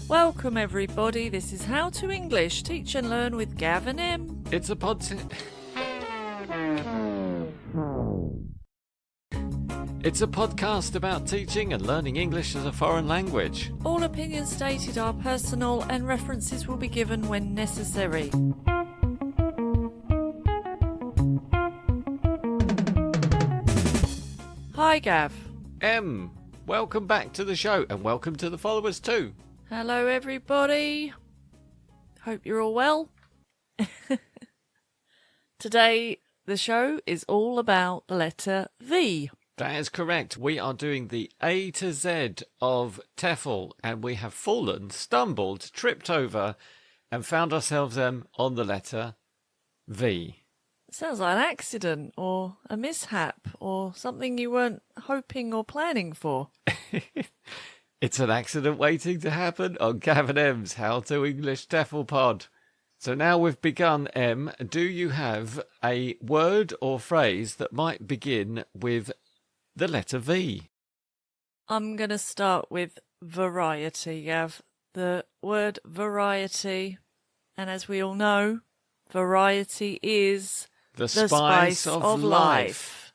Welcome everybody, this is How to English, Teach and Learn with Gav and Em. It's a podcast about teaching and learning English as a foreign language. All opinions stated are personal and references will be given when necessary. Hi Gav. Em, welcome back to the show and welcome to the followers too. Hello everybody. Hope you're all well. Today the show is all about the letter V. That is correct. We are doing the A to Z of TEFL and we have fallen, stumbled, tripped over and found ourselves on the letter V. Sounds like an accident or a mishap or something you weren't hoping or planning for. It's an accident waiting to happen on Gav and Em's How to English TEFL Pod. So now we've begun, Em, do you have a word or phrase that might begin with the letter V? I'm going to start with variety, Gav. The word variety, and as we all know, variety is the spice of life.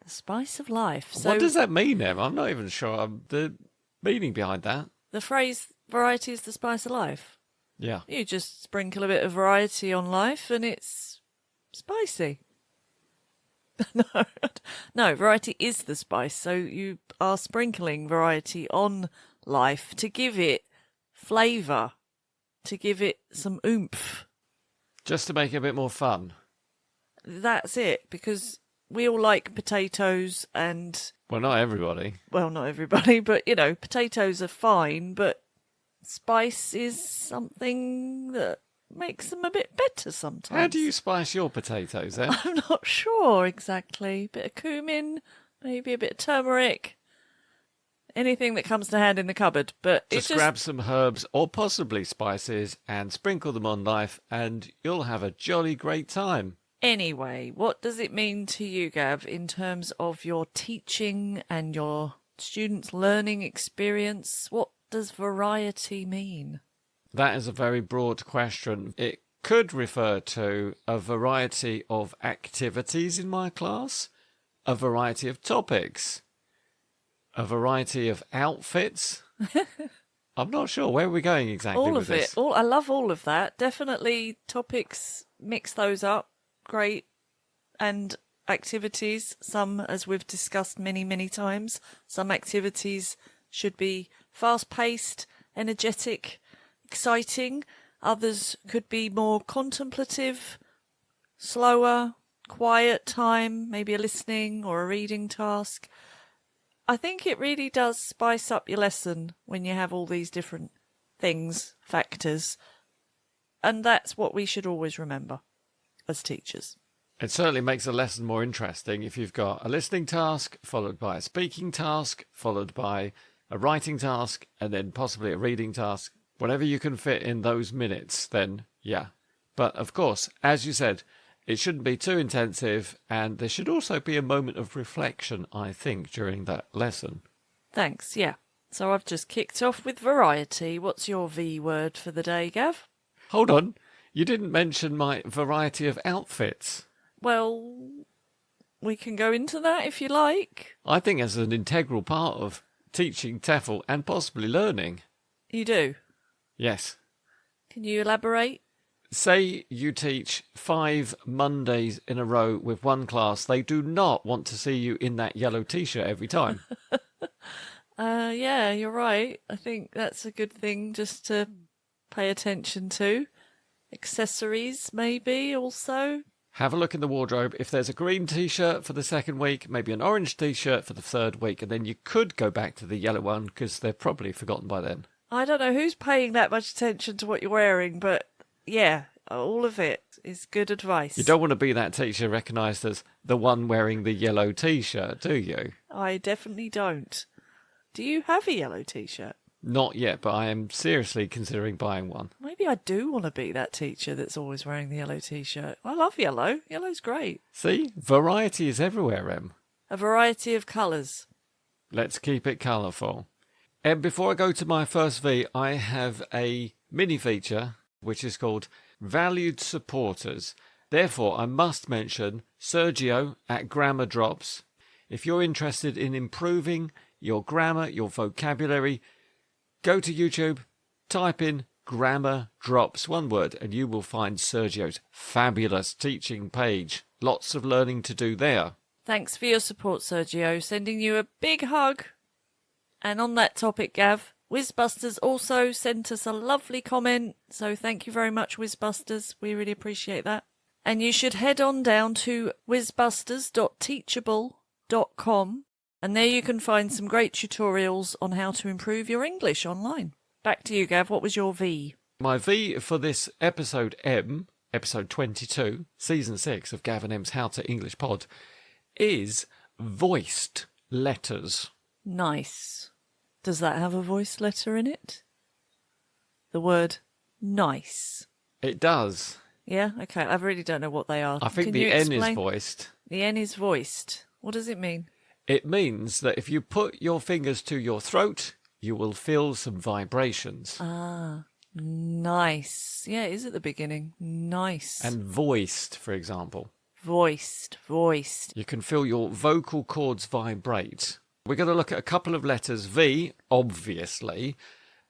The spice of life. So what does that mean, Em? I'm not even sure the meaning behind that. The phrase variety is the spice of life. Yeah. You just sprinkle a bit of variety on life and it's spicy. No, variety is the spice. So you are sprinkling variety on life to give it flavour, to give it some oomph. Just to make it a bit more fun. That's it, because we all like potatoes and... Well, not everybody. Well, not everybody, but, you know, potatoes are fine, but spice is something that makes them a bit better sometimes. How do you spice your potatoes, then? I'm not sure exactly. Bit of cumin, maybe a bit of turmeric, anything that comes to hand in the cupboard. But just grab some herbs or possibly spices and sprinkle them on life and you'll have a jolly great time. Anyway, what does it mean to you, Gav, in terms of your teaching and your students' learning experience? What does variety mean? That is a very broad question. It could refer to a variety of activities in my class, a variety of topics, a variety of outfits. I'm not sure. Where are we going exactly all with of this? It. I love all of that. Definitely topics, mix those up. Great. And activities, some, as we've discussed many, many times, some activities should be fast-paced, energetic, exciting. Others could be more contemplative, slower, quiet time, maybe a listening or a reading task. I think it really does spice up your lesson when you have all these different things, factors. And that's what we should always remember as teachers. It certainly makes a lesson more interesting if you've got a listening task, followed by a speaking task, followed by a writing task, and then possibly a reading task. Whatever you can fit in those minutes, then yeah. But of course, as you said, it shouldn't be too intensive, and there should also be a moment of reflection, I think, during that lesson. Thanks, yeah. So I've just kicked off with variety. What's your V word for the day, Gav? Hold on. You didn't mention my variety of outfits. Well, we can go into that if you like. I think as an integral part of teaching TEFL and possibly learning. You do? Yes. Can you elaborate? Say you teach 5 Mondays in a row with one class. They do not want to see you in that yellow T-shirt every time. Yeah, you're right. I think that's a good thing just to pay attention to. Accessories, maybe, also. Have a look in the wardrobe. If there's a green T-shirt for the second week, maybe an orange T-shirt for the third week, and then you could go back to the yellow one because they're probably forgotten by then. I don't know who's paying that much attention to what you're wearing, but yeah, all of it is good advice. You don't want to be that teacher recognised as the one wearing the yellow T-shirt, do you? I definitely don't. Do you have a yellow T-shirt? Not yet, but I am seriously considering buying one. Maybe I do want to be that teacher that's always wearing the yellow T-shirt. I love yellow. Yellow's great. See? Variety is everywhere, Em. A variety of colours. Let's keep it colourful. And before I go to my first V, I have a mini feature which is called Valued Supporters. Therefore, I must mention Sergio at Grammar Drops. If you're interested in improving your grammar, your vocabulary, go to YouTube, type in Grammar Drops, one word, and you will find Sergio's fabulous teaching page. Lots of learning to do there. Thanks for your support, Sergio. Sending you a big hug. And on that topic, Gav, Whizbusters also sent us a lovely comment. So thank you very much, Whizbusters. We really appreciate that. And you should head on down to whizbusters.teachable.com. And there you can find some great tutorials on how to improve your English online. Back to you, Gav. What was your V? My V for this episode M, episode 22, season 6 of Gav and Em's How to English Pod, is voiced letters. Nice. Does that have a voiced letter in it? The word nice. It does. Yeah? Okay. I really don't know what they are. I think Can the you N is explain? voiced. The N is voiced. What does it mean? It means that if you put your fingers to your throat, you will feel some vibrations. Ah, nice. Yeah, it is at the beginning. Nice. And voiced, for example. Voiced. You can feel your vocal cords vibrate. We're going to look at a couple of letters. V, obviously.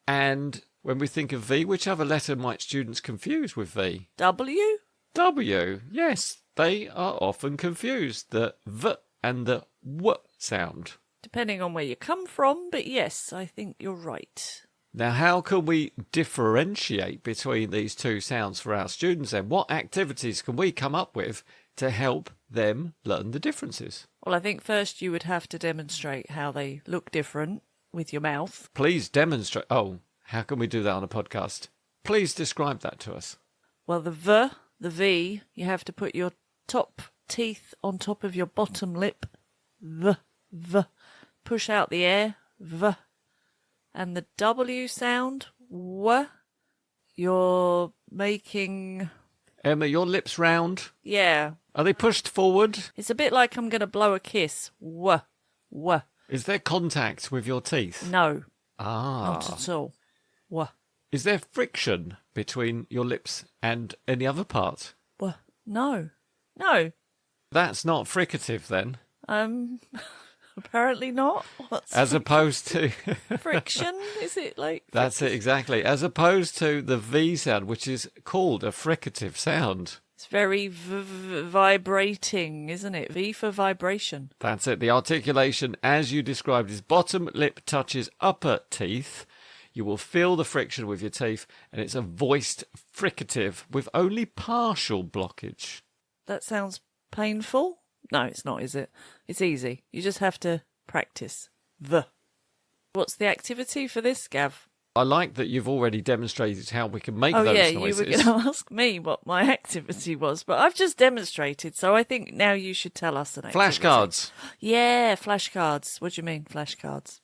And when we think of V, which other letter might students confuse with V? W? W. Yes, they are often confused. The V and the W sound. Depending on where you come from, but yes, I think you're right. Now, how can we differentiate between these two sounds for our students then? What activities can we come up with to help them learn the differences? Well, I think first you would have to demonstrate how they look different with your mouth. Please demonstrate. Oh, how can we do that on a podcast? Please describe that to us. Well, the V, you have to put your top teeth on top of your bottom lip. V. Push out the air. V. And the W sound. W. You're making... Emma, your lips round. Yeah. Are they pushed forward? It's a bit like I'm going to blow a kiss. W. Is there contact with your teeth? No, Ah. not at all. W. Is there friction between your lips and any other part? W. No. That's not fricative then. Apparently not. What's As opposed to... friction? Is it like... That's it, exactly. As opposed to the V sound, which is called a fricative sound. It's very vibrating, isn't it? V for vibration. That's it. The articulation, as you described, is bottom lip touches upper teeth. You will feel the friction with your teeth, and it's a voiced fricative with only partial blockage. That sounds painful. No, it's not, is it? It's easy. You just have to practice. What's the activity for this, Gav? I like that you've already demonstrated how we can make Oh, those yeah, noises. you were going to ask me what my activity was, but I've just demonstrated, so I think now you should tell us an activity. Flashcards. Yeah, flashcards. What do you mean, flashcards?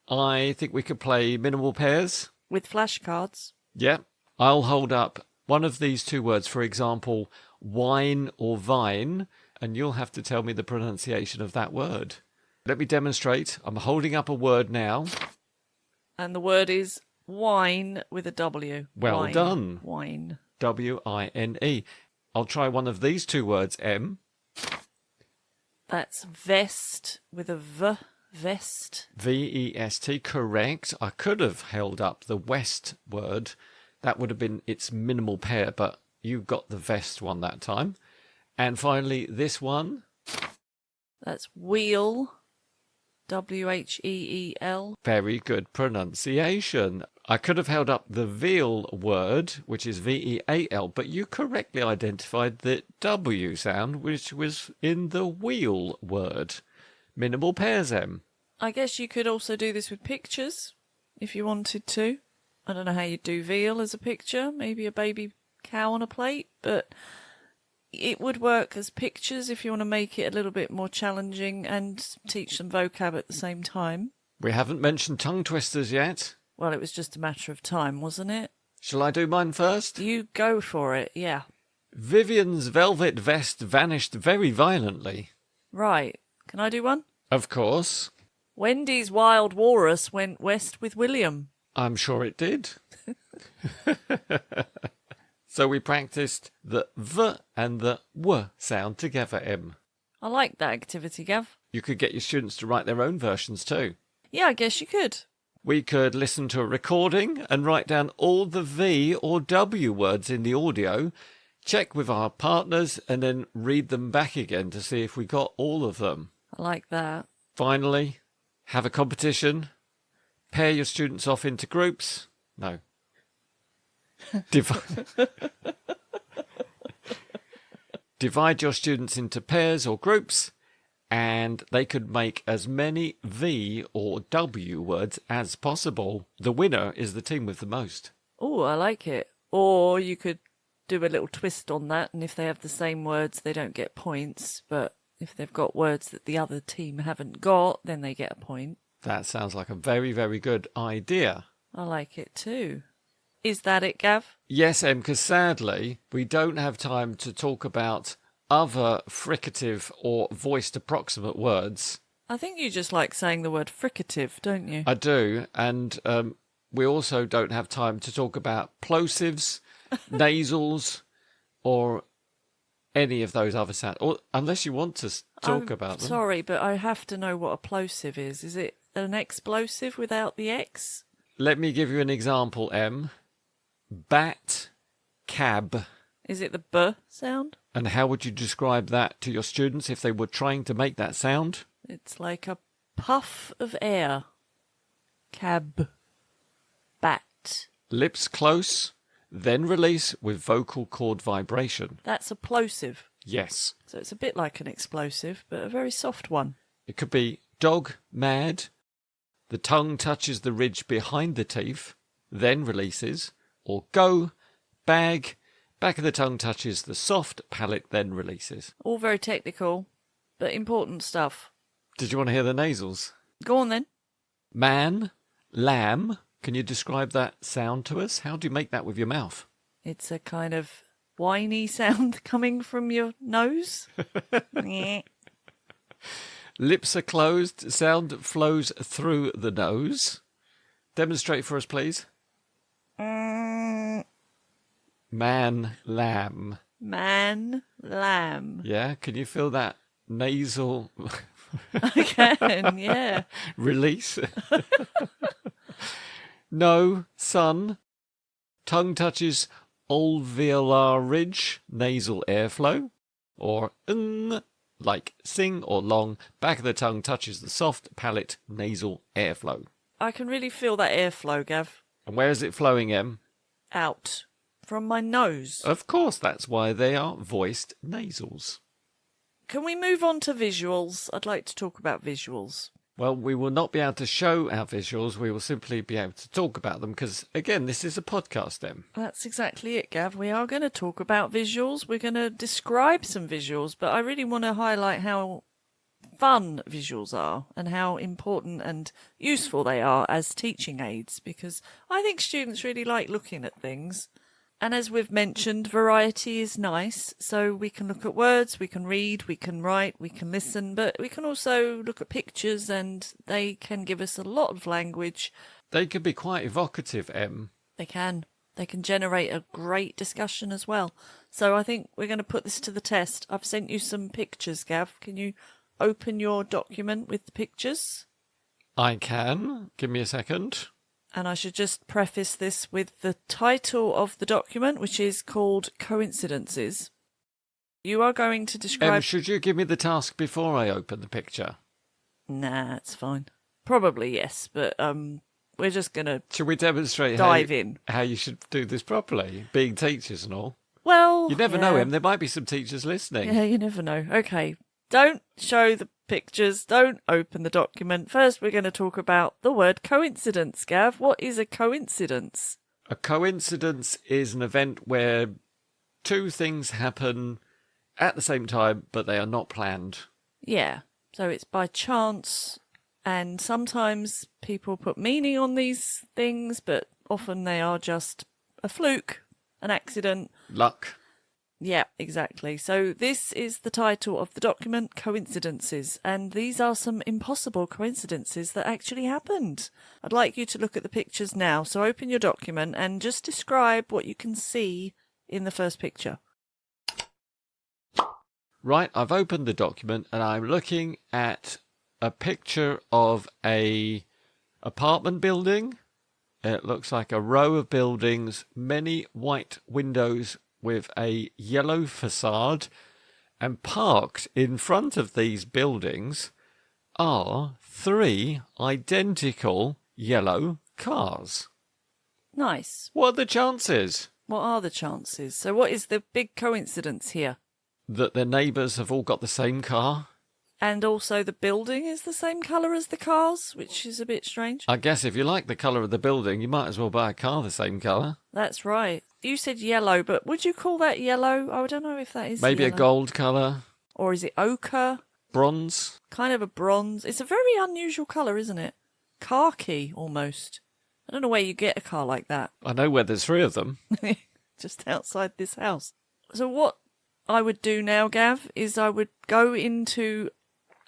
I think we could play minimal pairs. With flashcards? Yeah. I'll hold up one of these two words, for example, wine or vine, and you'll have to tell me the pronunciation of that word. Let me demonstrate. I'm holding up a word now. And the word is wine with a W. Well Wine. done. Wine. W-I-N-E. I'll try one of these two words, M. That's vest with a V. Vest. V-E-S-T, correct. I could have held up the west word. That would have been its minimal pair, but you got the vest one that time. And finally, this one. That's wheel. W-H-E-E-L. Very good pronunciation. I could have held up the veal word, which is V-E-A-L, but you correctly identified the W sound, which was in the wheel word. Minimal pairs, M. I guess you could also do this with pictures, if you wanted to. I don't know how you'd do veal as a picture, maybe a baby cow on a plate, but it would work as pictures if you want to make it a little bit more challenging and teach them vocab at the same time. We haven't mentioned tongue twisters yet. Well, it was just a matter of time, wasn't it? Shall I do mine first? You go for it, yeah. Vivian's velvet vest vanished very violently. Right. Can I do one? Of course. Wendy's wild walrus went west with William. I'm sure it did. So we practiced the V and the W sound together, Em. I like that activity, Gav. You could get your students to write their own versions too. Yeah, I guess you could. We could listen to a recording and write down all the V or W words in the audio, check with our partners, and then read them back again to see if we got all of them. I like that. Finally, have a competition. Pair your students off into groups. No. Divide your students into pairs or groups, and they could make as many V or W words as possible. The winner is the team with the most. Oh, I like it. Or you could do a little twist on that, and if they have the same words, they don't get points. But if they've got words that the other team haven't got, then they get a point. That sounds like a very, very good idea. I like it too. Is that it, Gav? Yes, Em, because sadly, we don't have time to talk about other fricative or voiced approximate words. I think you just like saying the word fricative, don't you? I do, and we also don't have time to talk about plosives, nasals, or any of those other sounds, or unless you want to talk about them. Sorry, but I have to know what a plosive is. Is it an explosive without the X? Let me give you an example, Em. Bat, cab. Is it the B sound? And how would you describe that to your students if they were trying to make that sound? It's like a puff of air. Cab. Bat. Lips close, then release with vocal cord vibration. That's a plosive. Yes. So it's a bit like an explosive, but a very soft one. It could be dog, mad. The tongue touches the ridge behind the teeth, then releases. Or go, bag, back of the tongue touches the soft palate, then releases. All very technical, but important stuff. Did you want to hear the nasals? Go on then. Man, lamb. Can you describe that sound to us? How do you make that with your mouth? It's a kind of whiny sound coming from your nose. Lips are closed. Sound flows through the nose. Demonstrate for us, please. Man, lamb. Man, lamb. Yeah, can you feel that nasal I can, yeah. release? No, sun. Tongue touches alveolar ridge, nasal airflow. Or like sing or long. Back of the tongue touches the soft palate, nasal airflow. I can really feel that airflow, Gav. And where is it flowing, Em? Out. From my nose. Of course, that's why they are voiced nasals. Can we move on to visuals? I'd like to talk about visuals. Well, we will not be able to show our visuals. We will simply be able to talk about them because, again, this is a podcast, Em. That's exactly it, Gav. We are going to talk about visuals. We're going to describe some visuals, but I really want to highlight how fun visuals are and how important and useful they are as teaching aids, because I think students really like looking at things. And as we've mentioned, variety is nice. So we can look at words, we can read, we can write, we can listen, but we can also look at pictures and they can give us a lot of language. They can be quite evocative, Em. They can. They can generate a great discussion as well. So I think we're going to put this to the test. I've sent you some pictures, Gav. Can you open your document with the pictures? I can. Give me a second. And I should just preface this with the title of the document, which is called Coincidences. You are going to describe... Should you give me the task before I open the picture? Nah, it's fine. Probably yes, but we're just going to Should we demonstrate dive in. how you should do this properly, being teachers and all? Well... You never know, Em. There might be some teachers listening. Yeah, you never know. Okay, don't show the pictures, don't open the document. First, we're going to talk about the word coincidence, Gav. What is a coincidence? A coincidence is an event where two things happen at the same time, but they are not planned. Yeah, so it's by chance, and sometimes people put meaning on these things, but often they are just a fluke, an accident. Luck. Yeah, exactly. So this is the title of the document, Coincidences, and these are some impossible coincidences that actually happened. I'd like you to look at the pictures now. So open your document and just describe what you can see in the first picture. Right, I've opened the document and I'm looking at a picture of a apartment building. It looks like a row of buildings, many white windows with a yellow facade, and parked in front of these buildings are 3 identical yellow cars. Nice. What are the chances? What are the chances? So what is the big coincidence here? That their neighbours have all got the same car? And also the building is the same colour as the cars, which is a bit strange. I guess if you like the colour of the building, you might as well buy a car the same colour. That's right. You said yellow, but would you call that yellow? I don't know if that is Maybe yellow. a gold colour. Or is it ochre? Bronze. Kind of a bronze. It's a very unusual colour, isn't it? Khaki, almost. I don't know where you get a car like that. I know where there's 3 of them. Just outside this house. So what I would do now, Gav, is I would go into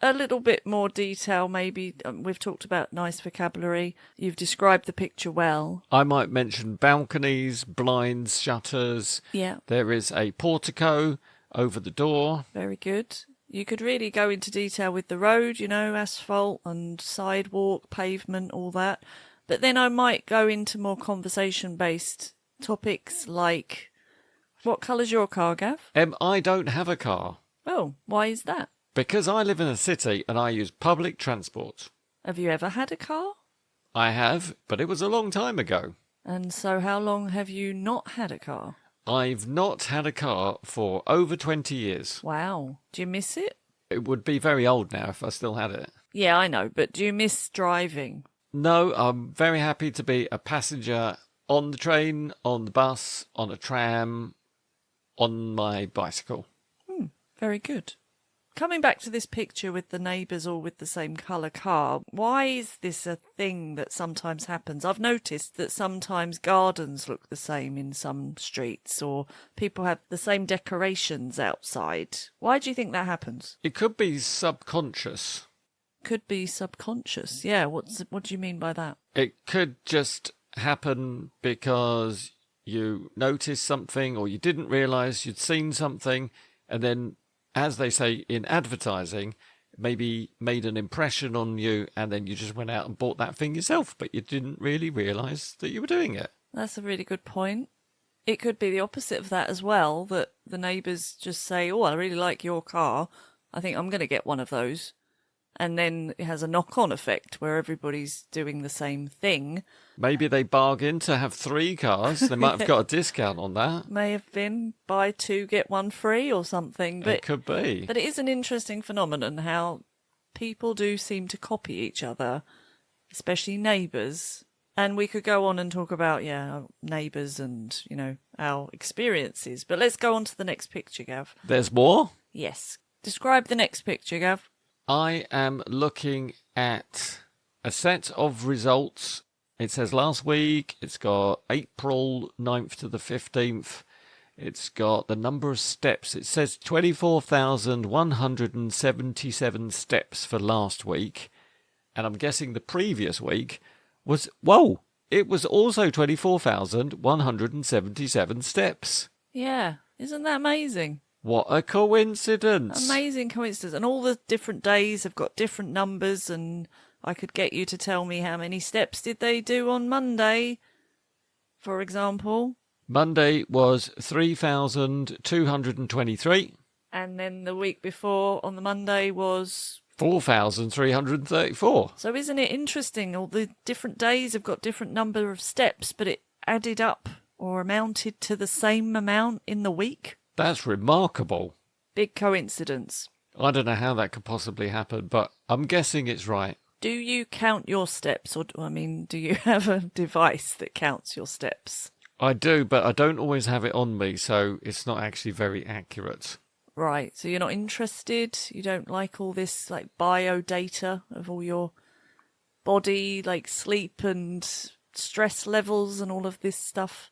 a little bit more detail, maybe. We've talked about nice vocabulary. You've described the picture well. I might mention balconies, blinds, shutters. Yeah. There is a portico over the door. Very good. You could really go into detail with the road, asphalt and sidewalk, pavement, all that. But then I might go into more conversation-based topics like, what colour's your car, Gav? I don't have a car. Oh, why is that? Because I live in a city and I use public transport. Have you ever had a car? I have, but it was a long time ago. And so how long have you not had a car? I've not had a car for over 20 years. Wow. Do you miss it? It would be very old now if I still had it. Yeah, I know, but do you miss driving? No, I'm very happy to be a passenger on the train, on the bus, on a tram, on my bicycle. Very good. Coming back to this picture with the neighbours all with the same colour car, why is this a thing that sometimes happens? I've noticed that sometimes gardens look the same in some streets, or people have the same decorations outside. Why do you think that happens? It could be subconscious. Could be subconscious. Yeah, what do you mean by that? It could just happen because you noticed something or you didn't realise you'd seen something, and then, as they say in advertising, maybe made an impression on you, and then you just went out and bought that thing yourself, but you didn't really realise that you were doing it. That's a really good point. It could be the opposite of that as well, that the neighbours just say, oh, I really like your car. I think I'm going to get one of those. And then it has a knock-on effect where everybody's doing the same thing. Maybe they bargained to have 3 cars. They might have got a discount on that. May have been buy 2, get 1 free or something. But it could be. But it is an interesting phenomenon how people do seem to copy each other, especially neighbours. And we could go on and talk about, neighbours and, our experiences. But let's go on to the next picture, Gav. There's more? Yes. Describe the next picture, Gav. I am looking at a set of results. It says last week. It's got April 9th to the 15th. It's got the number of steps. It says 24,177 steps for last week. And I'm guessing the previous week was, it was also 24,177 steps. Yeah. Isn't that amazing? What a coincidence. Amazing coincidence. And all the different days have got different numbers, and I could get you to tell me how many steps did they do on Monday, for example. Monday was 3,223. And then the week before on the Monday was 4,334. So isn't it interesting? All the different days have got different number of steps, but it added up or amounted to the same amount in the week. That's remarkable. Big coincidence. I don't know how that could possibly happen, but I'm guessing it's right. Do you count your steps, or do you have a device that counts your steps? I do, but I don't always have it on me, so it's not actually very accurate. Right, so you're not interested? You don't like all this like bio data of all your body, like sleep and stress levels and all of this stuff?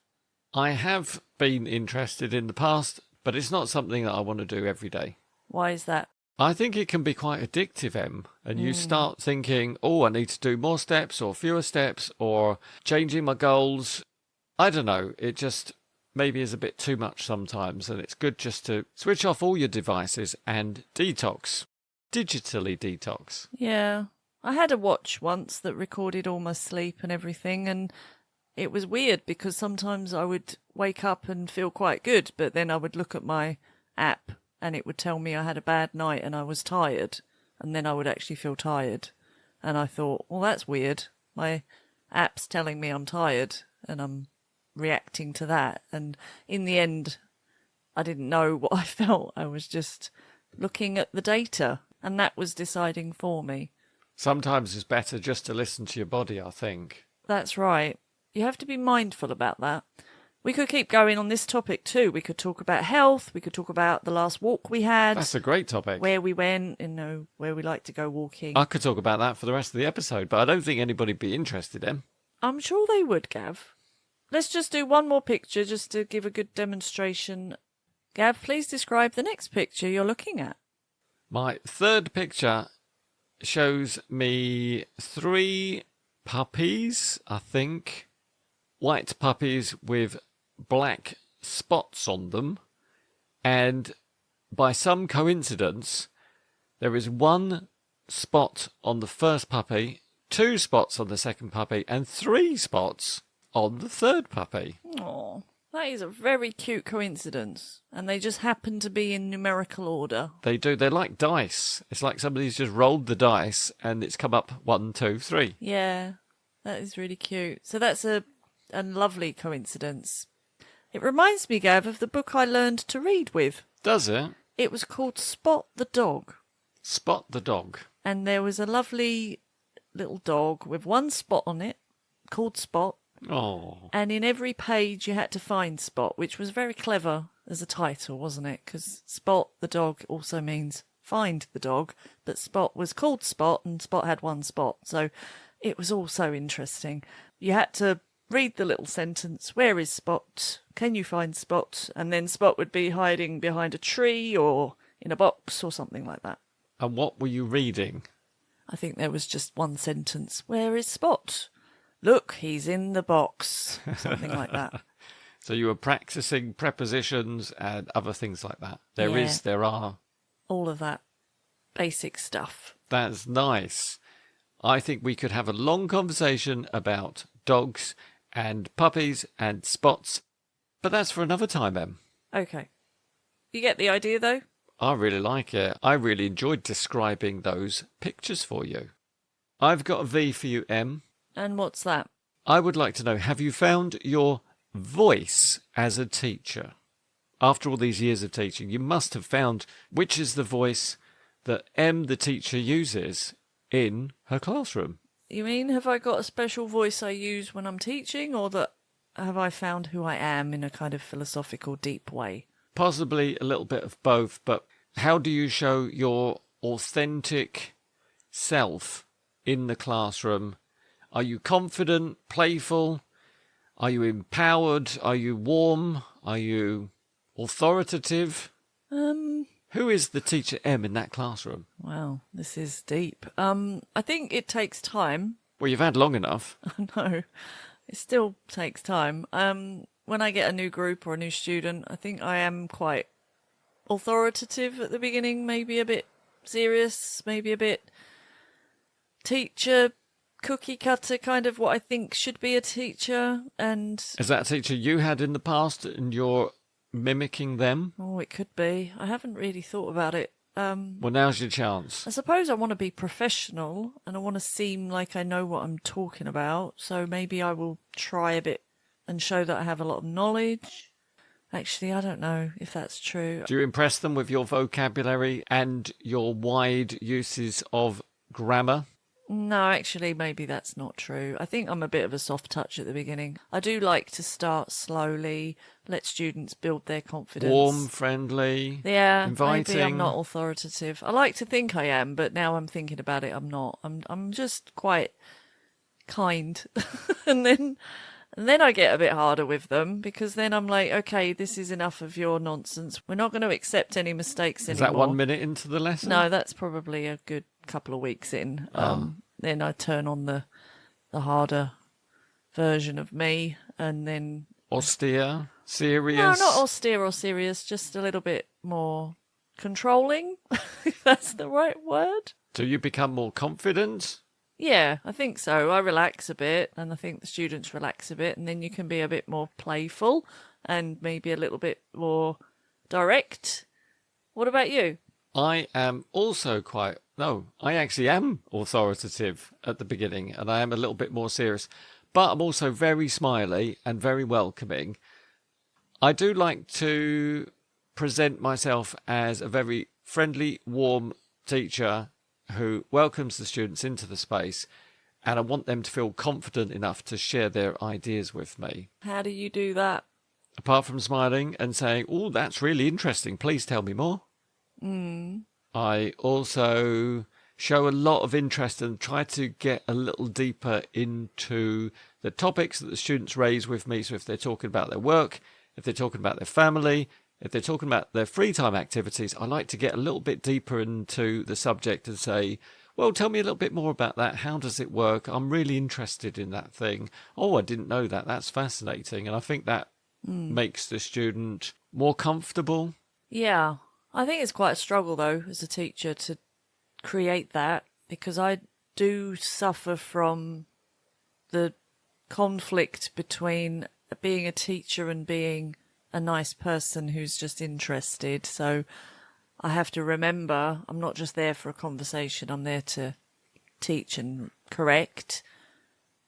I have been interested in the past, but it's not something that I want to do every day. Why is that? I think it can be quite addictive, Em, and you start thinking, oh, I need to do more steps or fewer steps or changing my goals. I don't know. It just maybe is a bit too much sometimes, and it's good just to switch off all your devices and detox, digitally detox. Yeah. I had a watch once that recorded all my sleep and everything, and it was weird because sometimes I would wake up and feel quite good, but then I would look at my app and it would tell me I had a bad night and I was tired, and then I would actually feel tired. And I thought, well, that's weird. My app's telling me I'm tired and I'm reacting to that. And in the end, I didn't know what I felt. I was just looking at the data, and that was deciding for me. Sometimes it's better just to listen to your body, I think. That's right. You have to be mindful about that. We could keep going on this topic too. We could talk about health. We could talk about the last walk we had. That's a great topic. Where we went, where we like to go walking. I could talk about that for the rest of the episode, but I don't think anybody'd be interested, Em. I'm sure they would, Gav. Let's just do one more picture just to give a good demonstration. Gav, please describe the next picture you're looking at. My third picture shows me 3 puppies, I think. White puppies with black spots on them. And by some coincidence, there is 1 spot on the first puppy, 2 spots on the second puppy, and 3 spots on the third puppy. Oh, that is a very cute coincidence. And they just happen to be in numerical order. They do. They're like dice. It's like somebody's just rolled the dice and it's come up 1, 2, 3. Yeah, that is really cute. So that's a lovely coincidence. It reminds me, Gav, of the book I learned to read with. Does it? It was called Spot the Dog. Spot the Dog. And there was a lovely little dog with 1 spot on it, called Spot. Oh. And in every page you had to find Spot, which was very clever as a title, wasn't it? Because Spot the Dog also means find the dog, but Spot was called Spot and Spot had 1 spot. So it was all so interesting. You had to read the little sentence, where is Spot? Can you find Spot? And then Spot would be hiding behind a tree or in a box or something like that. And what were you reading? I think there was just 1 sentence, where is Spot? Look, he's in the box. Something like that. So you were practicing prepositions and other things like that. There are. All of that basic stuff. That's nice. I think we could have a long conversation about dogs and puppies and spots, but that's for another time, Em. Okay. You get the idea, though? I really like it. I really enjoyed describing those pictures for you. I've got a V for you, Em. And what's that? I would like to know, have you found your voice as a teacher? After all these years of teaching, you must have found which is the voice that Em, the teacher, uses in her classroom. You mean, have I got a special voice I use when I'm teaching, or that have I found who I am in a kind of philosophical, deep way? Possibly a little bit of both, but how do you show your authentic self in the classroom? Are you confident, playful? Are you empowered? Are you warm? Are you authoritative? Who is the teacher Em in that classroom? Wow, this is deep. I think it takes time. Well, you've had long enough. No, it still takes time. When I get a new group or a new student, I think I am quite authoritative at the beginning, maybe a bit serious, maybe a bit teacher, cookie cutter, kind of what I think should be a teacher. And is that a teacher you had in the past and you're mimicking them? Oh, it could be. I haven't really thought about it. Well, now's your chance. I suppose I want to be professional and I want to seem like I know what I'm talking about. So maybe I will try a bit and show that I have a lot of knowledge. Actually, I don't know if that's true. Do you impress them with your vocabulary and your wide uses of grammar? No, actually, maybe that's not true. I think I'm a bit of a soft touch at the beginning. I do like to start slowly, let students build their confidence. Warm, friendly, yeah, inviting. Maybe I'm not authoritative. I like to think I am, but now I'm thinking about it, I'm not. I'm just quite kind. and And then I get a bit harder with them because then I'm like, okay, this is enough of your nonsense. We're not going to accept any mistakes Is anymore. that 1 minute into the lesson? No, that's probably a good couple of weeks in. Then I turn on the harder version of me, and then Austere? Serious? no, not austere or serious, just a little bit more controlling, if that's the right word. Do you become more confident? Yeah, I think so. I relax a bit, and I think the students relax a bit, and then you can be a bit more playful and maybe a little bit more direct. What about you? I am also I actually am authoritative at the beginning, and I am a little bit more serious, but I'm also very smiley and very welcoming. I do like to present myself as a very friendly, warm teacher who welcomes the students into the space, and I want them to feel confident enough to share their ideas with me. How do you do that? Apart from smiling and saying, "Oh, that's really interesting. Please tell me more." I also show a lot of interest and try to get a little deeper into the topics that the students raise with me. So if they're talking about their work, if they're talking about their family, if they're talking about their free time activities, I like to get a little bit deeper into the subject and say, well, tell me a little bit more about that. How does it work? I'm really interested in that thing. Oh, I didn't know that. That's fascinating. And I think that makes the student more comfortable. Yeah, I think it's quite a struggle, though, as a teacher to create that, because I do suffer from the conflict between being a teacher and being a nice person who's just interested. So I have to remember I'm not just there for a conversation, I'm there to teach and correct.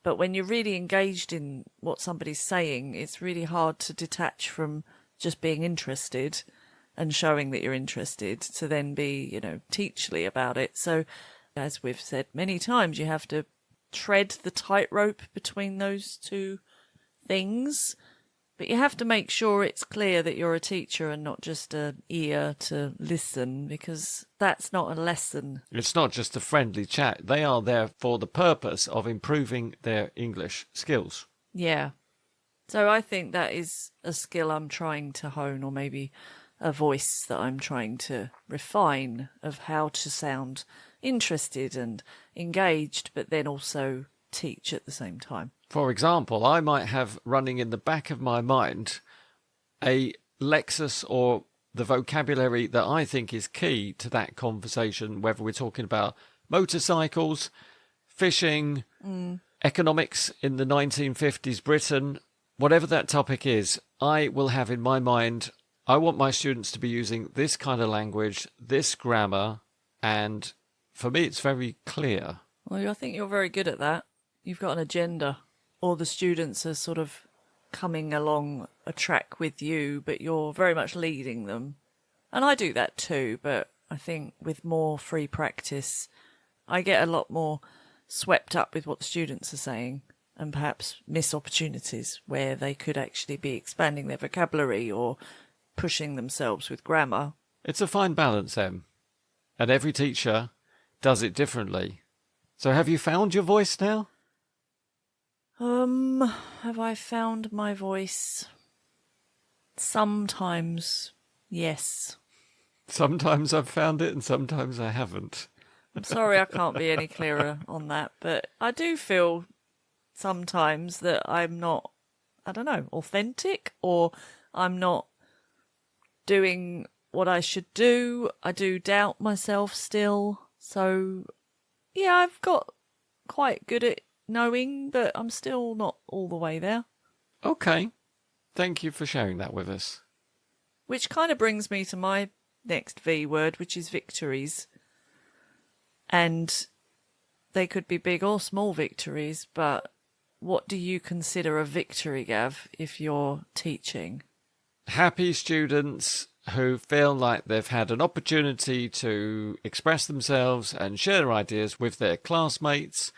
But when you're really engaged in what somebody's saying, it's really hard to detach from just being interested and showing that you're interested to then be, teachly about it. So as we've said many times, you have to tread the tightrope between those two things. But you have to make sure it's clear that you're a teacher and not just an ear to listen, because that's not a lesson. It's not just a friendly chat. They are there for the purpose of improving their English skills. Yeah. So I think that is a skill I'm trying to hone, or maybe a voice that I'm trying to refine, of how to sound interested and engaged, but then also teach at the same time. For example, I might have running in the back of my mind a Lexis or the vocabulary that I think is key to that conversation, whether we're talking about motorcycles, fishing, economics in the 1950s Britain, whatever that topic is, I will have in my mind, I want my students to be using this kind of language, this grammar, and for me it's very clear. Well, I think you're very good at that. You've got an agenda, or the students are sort of coming along a track with you, but you're very much leading them. And I do that too, but I think with more free practice, I get a lot more swept up with what the students are saying and perhaps miss opportunities where they could actually be expanding their vocabulary or pushing themselves with grammar. It's a fine balance, Em, and every teacher does it differently. So have you found your voice now? Have I found my voice? Sometimes, yes. Sometimes I've found it and sometimes I haven't. I'm sorry I can't be any clearer on that, but I do feel sometimes that I'm not, authentic, or I'm not doing what I should do. I do doubt myself still. So, yeah, I've got quite good at knowing, but I'm still not all the way there. Okay. Thank you for sharing that with us. Which kind of brings me to my next V word, which is victories. And they could be big or small victories, but what do you consider a victory, Gav, if you're teaching? Happy students who feel like they've had an opportunity to express themselves and share their ideas with their classmates.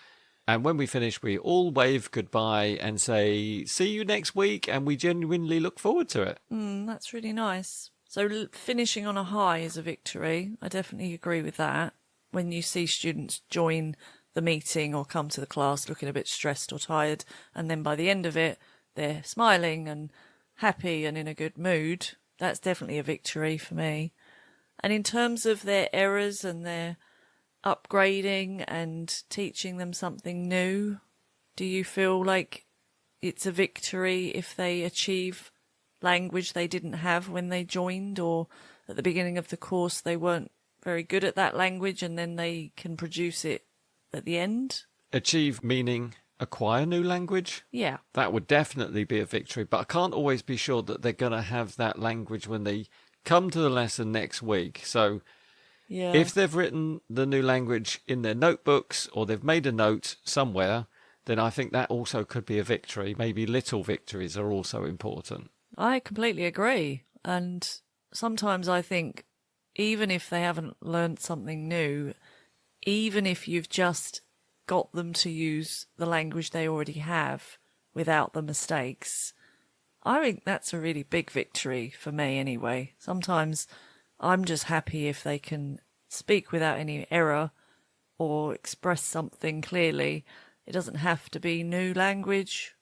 And when we finish, we all wave goodbye and say, see you next week, and we genuinely look forward to it. That's really nice. So finishing on a high is a victory. I definitely agree with that. When you see students join the meeting or come to the class looking a bit stressed or tired, and then by the end of it, they're smiling and happy and in a good mood, that's definitely a victory for me. And in terms of their errors and their upgrading and teaching them something new, do you feel like it's a victory if they achieve language they didn't have when they joined, or at the beginning of the course they weren't very good at that language and then they can produce it at the end? Achieve meaning acquire new language? Yeah. That would definitely be a victory, but I can't always be sure that they're going to have that language when they come to the lesson next week. So Yeah. if they've written the new language in their notebooks or they've made a note somewhere, then I think that also could be a victory. Maybe little victories are also important. I completely agree. And sometimes I think even if they haven't learnt something new, even if you've just got them to use the language they already have without the mistakes, I think that's a really big victory for me anyway. Sometimes I'm just happy if they can speak without any error or express something clearly. It doesn't have to be new language.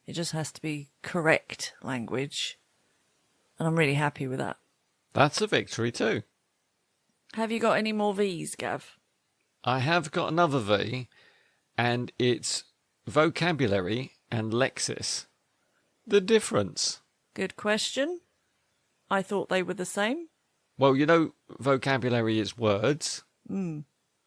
It just has to be correct language. And I'm really happy with that. That's a victory too. Have you got any more V's, Gav? I have got another V, and it's vocabulary and Lexis. The difference. Good question. I thought they were the same. Well, you know, vocabulary is words, and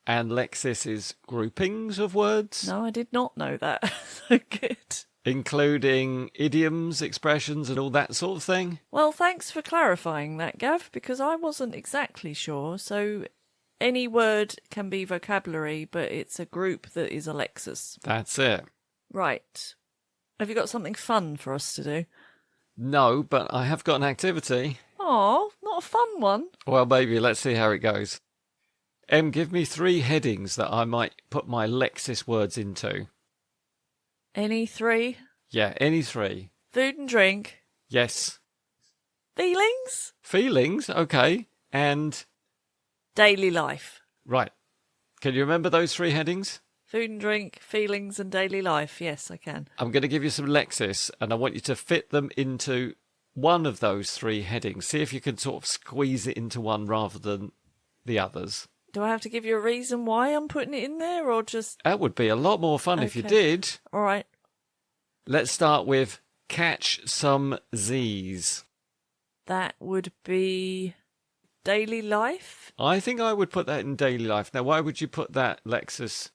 Lexis is groupings of words, No, I did not know that. So good. including idioms, expressions, and all that sort of thing. Well, thanks for clarifying that, Gav, because I wasn't exactly sure. So any word can be vocabulary, but it's a group that is a Lexis. That's it. Right. Have you got something fun for us to do? No, but I have got an activity. Oh, not a fun one. Well, maybe. Let's see how it goes. Em, give me 3 headings that I might put my Lexis words into. Any 3? Yeah, any 3. Food and drink. Yes. Feelings. Feelings, okay. And, Daily life. right. Can you remember those 3 headings? Food and drink, feelings and daily life. Yes, I can. I'm going to give you some Lexis, and I want you to fit them into one of those 3 headings. See if you can sort of squeeze it into one rather than the others. Do I have to give you a reason why I'm putting it in there, or just... That would be a lot more fun if you Okay. did. All right. Let's start with catch some Z's. That would be daily life. I think I would put that in daily life. Now, why would you put that, Lexis,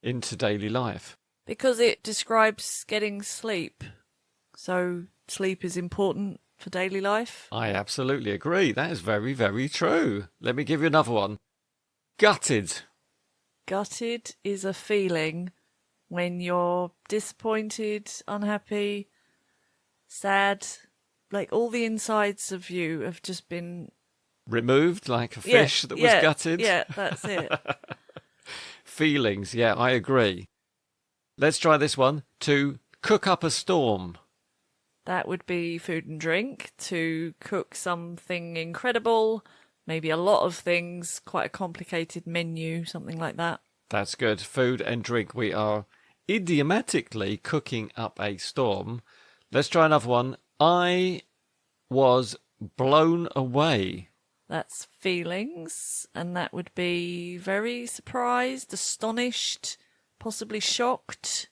into daily life? Because it describes getting sleep. So sleep is important for daily life. I absolutely agree. That is very, very true. Let me give you another one. Gutted. Gutted is a feeling when you're disappointed, unhappy, sad. Like all the insides of you have just been... Removed like a fish that was gutted. Yeah, that's it. Feelings. Yeah, I agree. Let's try this one. To cook up a storm. That would be food and drink. To cook something incredible, maybe a lot of things, quite a complicated menu, something like that. That's good. Food and drink. We are idiomatically cooking up a storm. Let's try another one. I was blown away. That's feelings, and that would be very surprised, astonished, possibly shocked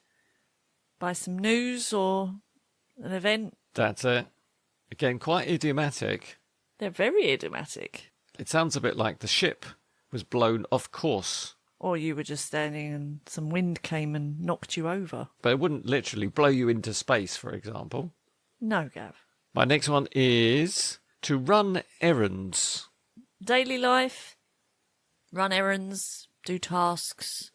by some news or an event. That's it. Again, quite idiomatic. They're very idiomatic. It sounds a bit like the ship was blown off course. Or you were just standing and some wind came and knocked you over. But it wouldn't literally blow you into space, for example. No, Gav. My next one is to run errands. Daily life, run errands, do tasks,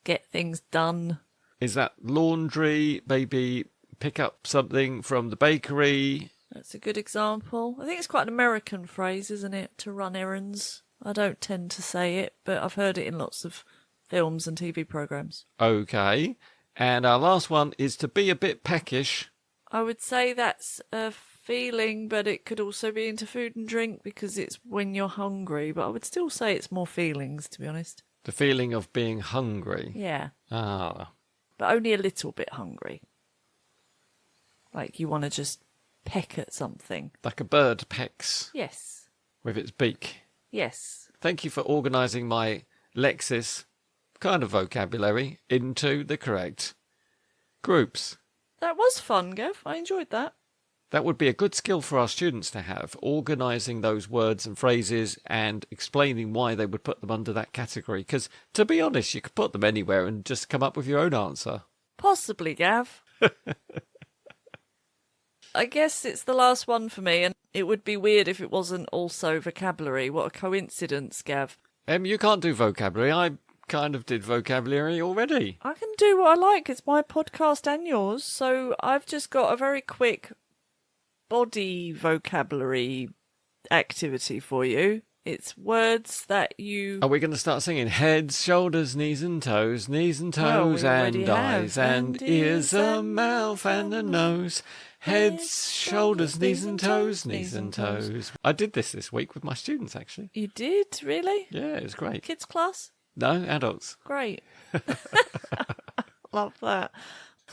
get things done. Is that laundry, maybe pick up something from the bakery? That's a good example. I think it's quite an American phrase, isn't it, to run errands? I don't tend to say it, but I've heard it in lots of films and TV programmes. Okay. And our last one is to be a bit peckish. I would say that's a feeling, but it could also be into food and drink because it's when you're hungry. But I would still say it's more feelings, to be honest. The feeling of being hungry. Yeah, Ah. but only a little bit hungry. Like you want to just peck at something. Like a bird pecks Yes. with its beak. Yes. Thank you for organising my Lexis kind of vocabulary into the correct groups. That was fun, Gav. I enjoyed that. That would be a good skill for our students to have, organising those words and phrases and explaining why they would put them under that category. Because, to be honest, you could put them anywhere and just come up with your own answer. Possibly, Gav. I guess it's the last one for me, and it would be weird if it wasn't also vocabulary. What a coincidence, Gav. You can't do vocabulary. I kind of did vocabulary already. I can do what I like. It's my podcast and yours, so I've just got a very quick body vocabulary activity for you. It's words that you... Are we going to start singing heads, shoulders, knees and toes, Well, we and already eyes, have. and ears, a mouth and a nose. Heads, shoulders, knees and toes, knees and toes. I did this week with my students, actually. You did? Really? Yeah, it was great. Kids class? No, adults. Great. Love that.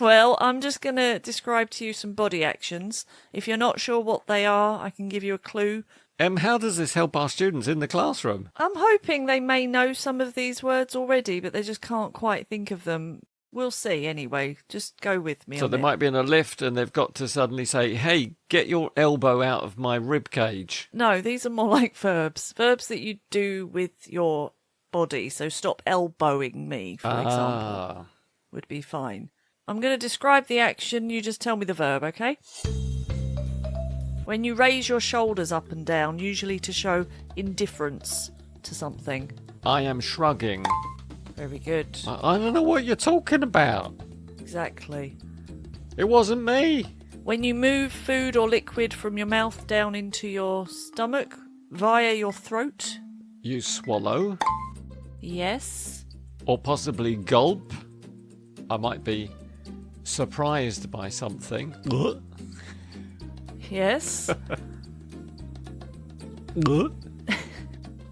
Well, I'm just going to describe to you some body actions. If you're not sure what they are, I can give you a clue. How does this help our students in the classroom? I'm hoping they may know some of these words already, but they just can't quite think of them. We'll see anyway. Just go with me So on they it. might be in a lift and they've got to suddenly say, hey, get your elbow out of my rib cage. No, these are more like verbs. Verbs that you do with your body. So stop elbowing me, for example, would be fine. I'm going to describe the action. You just tell me the verb, okay? When you raise your shoulders up and down, usually to show indifference to something. I am shrugging. Very good. I don't know what you're talking about. Exactly. It wasn't me. When you move food or liquid from your mouth down into your stomach via your throat. You swallow. Yes. Or possibly gulp. I might be surprised by something. Yes.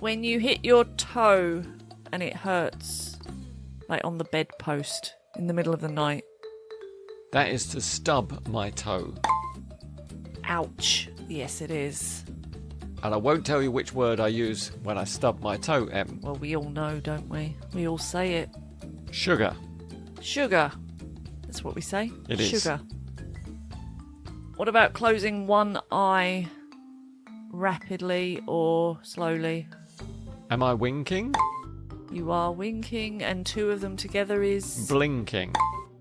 When you hit your toe and it hurts, like on the bedpost in the middle of the night. That is to stub my toe. Ouch. Yes, it is. And I won't tell you which word I use when I stub my toe, Em. Well, we all know, don't we? We all say it. Sugar. Sugar. That's what we say. It is. Sugar. What about closing one eye rapidly or slowly? Am I winking? You are winking, and two of them together is Blinking.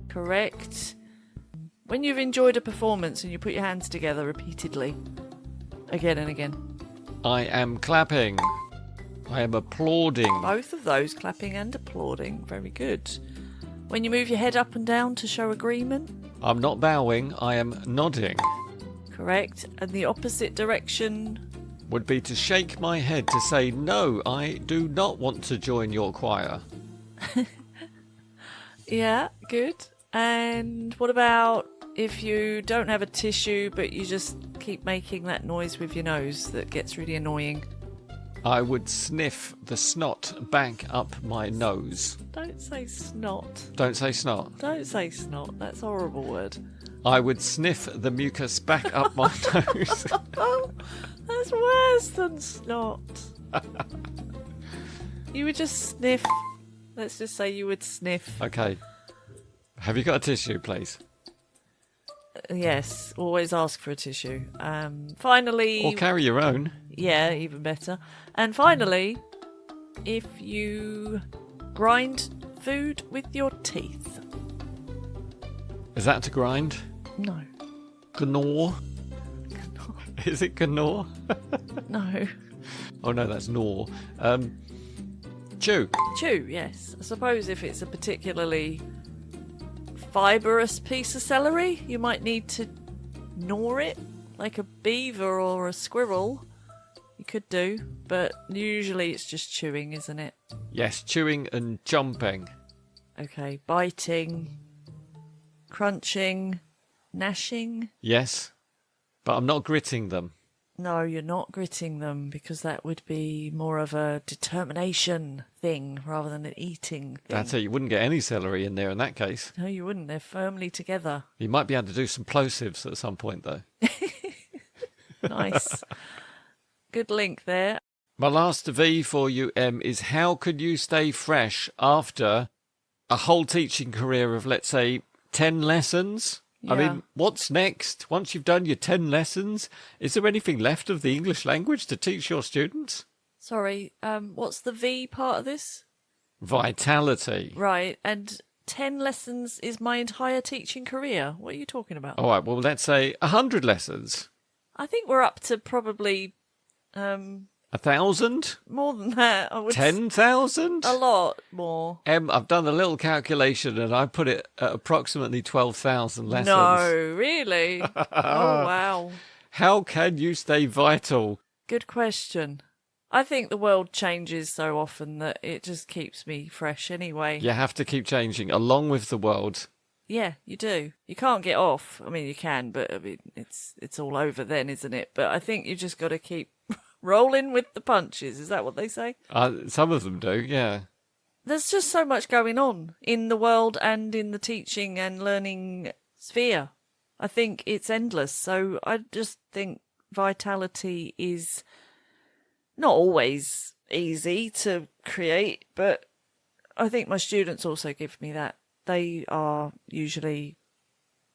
correct. When you've enjoyed a performance and you put your hands together repeatedly, again and again. I am clapping. I am applauding. Both of those, clapping and applauding. Very good. When you move your head up and down to show agreement. I'm not bowing, I am nodding. Correct. And the opposite direction. Would be to shake my head to say, no, I do not want to join your choir. Yeah, good. And what about if you don't have a tissue but you just keep making that noise with your nose that gets really annoying? I would sniff the snot back up my nose. Don't say snot. Don't say snot. Don't say snot. That's a horrible word. I would sniff the mucus back up my nose. Oh, that's worse than snot. You would just sniff. Let's just say you would sniff. Okay. Have you got a tissue, please? Yes, always ask for a tissue. Finally... Or carry your own. Yeah, even better. And finally, if you grind food with your teeth. Is that to grind? No. Gnaw? Is it gnaw? No. Oh no, that's gnaw. Chew. Chew, yes. I suppose if it's a particularly fibrous piece of celery, you might need to gnaw it, like a beaver or a squirrel. You could do, but usually it's just chewing, isn't it? Yes, chewing and jumping. Okay, biting, crunching, gnashing. Yes, but I'm not gritting them. No, you're not gritting them, because that would be more of a determination thing rather than an eating thing. That's it. You wouldn't get any celery in there in that case. No, you wouldn't. They're firmly together. You might be able to do some plosives at some point, though. Nice. Good link there. My last V for you, Em, is how could you stay fresh after a whole teaching career of, let's say, 10 lessons? I Yeah. mean, what's next? Once you've done your 10 lessons, is there anything left of the English language to teach your students? Sorry, what's the V part of this? Vitality. Right, and 10 lessons is my entire teaching career. What are you talking about? All right, well, let's say 100 lessons. I think we're up to probably 1,000? more than that. I would 10,000? A lot more. I've done a little calculation and I put it at approximately 12,000 lessons. No, really? Oh, wow. How can you stay vital? Good question. I think the world changes so often that it just keeps me fresh anyway. You have to keep changing along with the world. Yeah, you do. You can't get off. I mean, you can, but I mean, it's all over then, isn't it? But I think you just got to keep rolling with the punches. Is that what they say? Some of them do, yeah. There's just so much going on in the world and in the teaching and learning sphere. I think it's endless. So I just think vitality is not always easy to create, but I think my students also give me that. They are usually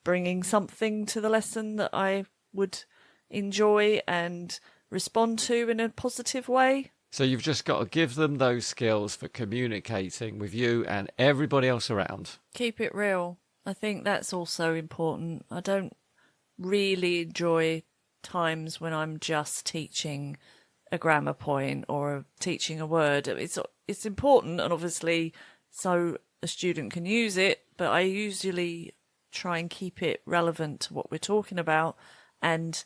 bringing something to the lesson that I would enjoy and respond to in a positive way. So you've just got to give them those skills for communicating with you and everybody else around. Keep it real. I think that's also important. I don't really enjoy times when I'm just teaching a grammar point or teaching a word. It's important, and obviously so a student can use it, but I usually try and keep it relevant to what we're talking about, and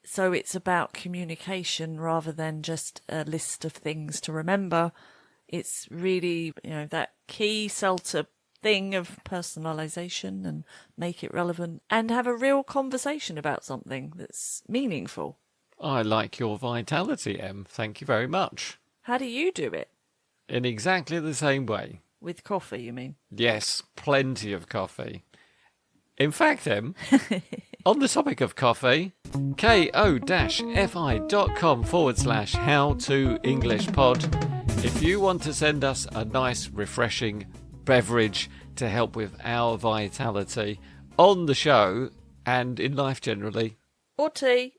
so it's about communication rather than just a list of things to remember. It's really, that key CELTA thing of personalisation and make it relevant and have a real conversation about something that's meaningful. I like your vitality, Em. Thank you very much. How do you do it? In exactly the same way. With coffee, you mean? Yes, plenty of coffee. In fact, Em, on the topic of coffee, ko-fi.com/how-to-English-pod. If you want to send us a nice, refreshing beverage to help with our vitality on the show and in life generally. Or tea.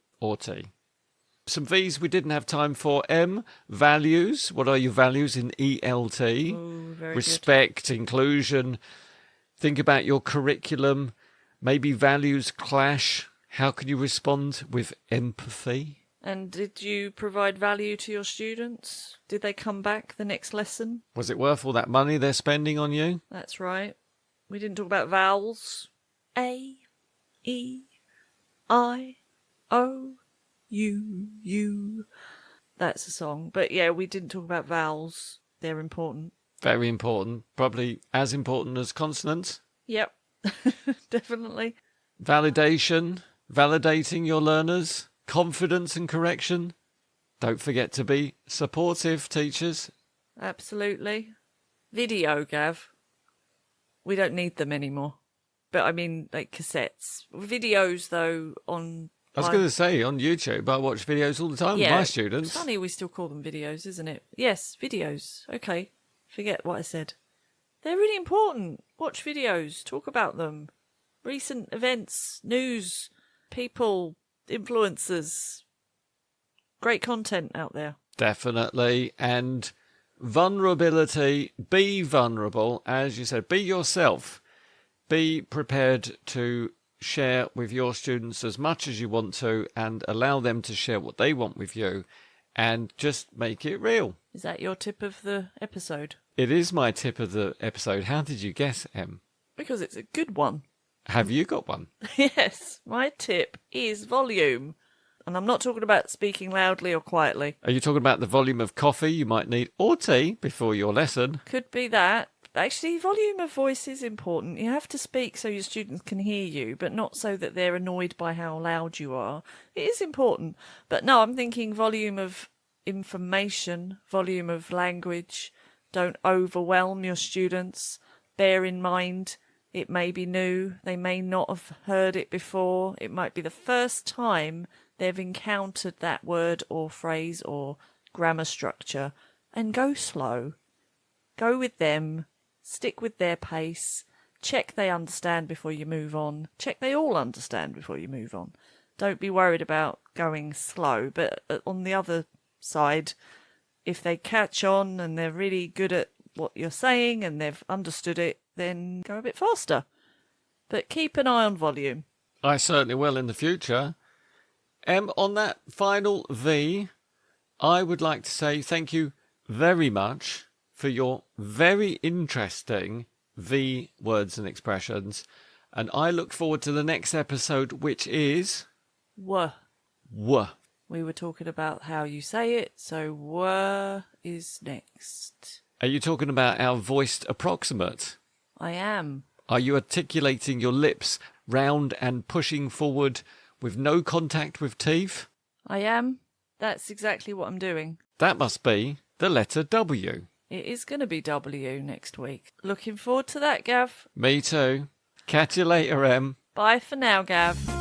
Some V's we didn't have time for. M, values. What are your values in ELT? Ooh, very Respect, inclusion. Think about your curriculum. Maybe values clash. How can you respond with empathy? And did you provide value to your students? Did they come back the next lesson? Was it worth all that money they're spending on you? That's right. We didn't talk about vowels. A, E, I, O, U. That's a song. But yeah, we didn't talk about vowels. They're important. Very important. Probably as important as consonants. Yep. Definitely. Validation. Validating your learners. Confidence and correction. Don't forget to be supportive, teachers. Absolutely. Video, Gav. We don't need them anymore. But I mean, like cassettes. Videos, though, on... I was going to say, on YouTube, I watch videos all the time with my students. It's funny we still call them videos, isn't it? Yes, videos. Okay. Forget what I said. They're really important. Watch videos. Talk about them. Recent events, news, people, influencers. Great content out there. Definitely. And vulnerability. Be vulnerable. As you said, be yourself. Be prepared to share with your students as much as you want to and allow them to share what they want with you and just make it real. Is that your tip of the episode? It is my tip of the episode. How did you guess, Em? Because it's a good one. Have you got one? Yes, my tip is volume. And I'm not talking about speaking loudly or quietly. Are you talking about the volume of coffee you might need or tea before your lesson? Could be that. Actually, volume of voice is important. You have to speak so your students can hear you, but not so that they're annoyed by how loud you are. It is important. But no, I'm thinking volume of information, volume of language. Don't overwhelm your students. Bear in mind, it may be new. They may not have heard it before. It might be the first time they've encountered that word or phrase or grammar structure. And go slow. Go with them. Stick with their pace. Check they understand before you move on. Check they all understand before you move on. Don't be worried about going slow. But on the other side, if they catch on and they're really good at what you're saying and they've understood it, then go a bit faster. But keep an eye on volume. I certainly will in the future. On that final V, I would like to say thank you very much for your very interesting V words and expressions. And I look forward to the next episode, which is... W. W. We were talking about how you say it, so W is next. Are you talking about our voiced approximate? I am. Are you articulating your lips round and pushing forward with no contact with teeth? I am. That's exactly what I'm doing. That must be the letter W. It is going to be W next week. Looking forward to that, Gav. Me too. Catch you later, Em. Bye for now, Gav.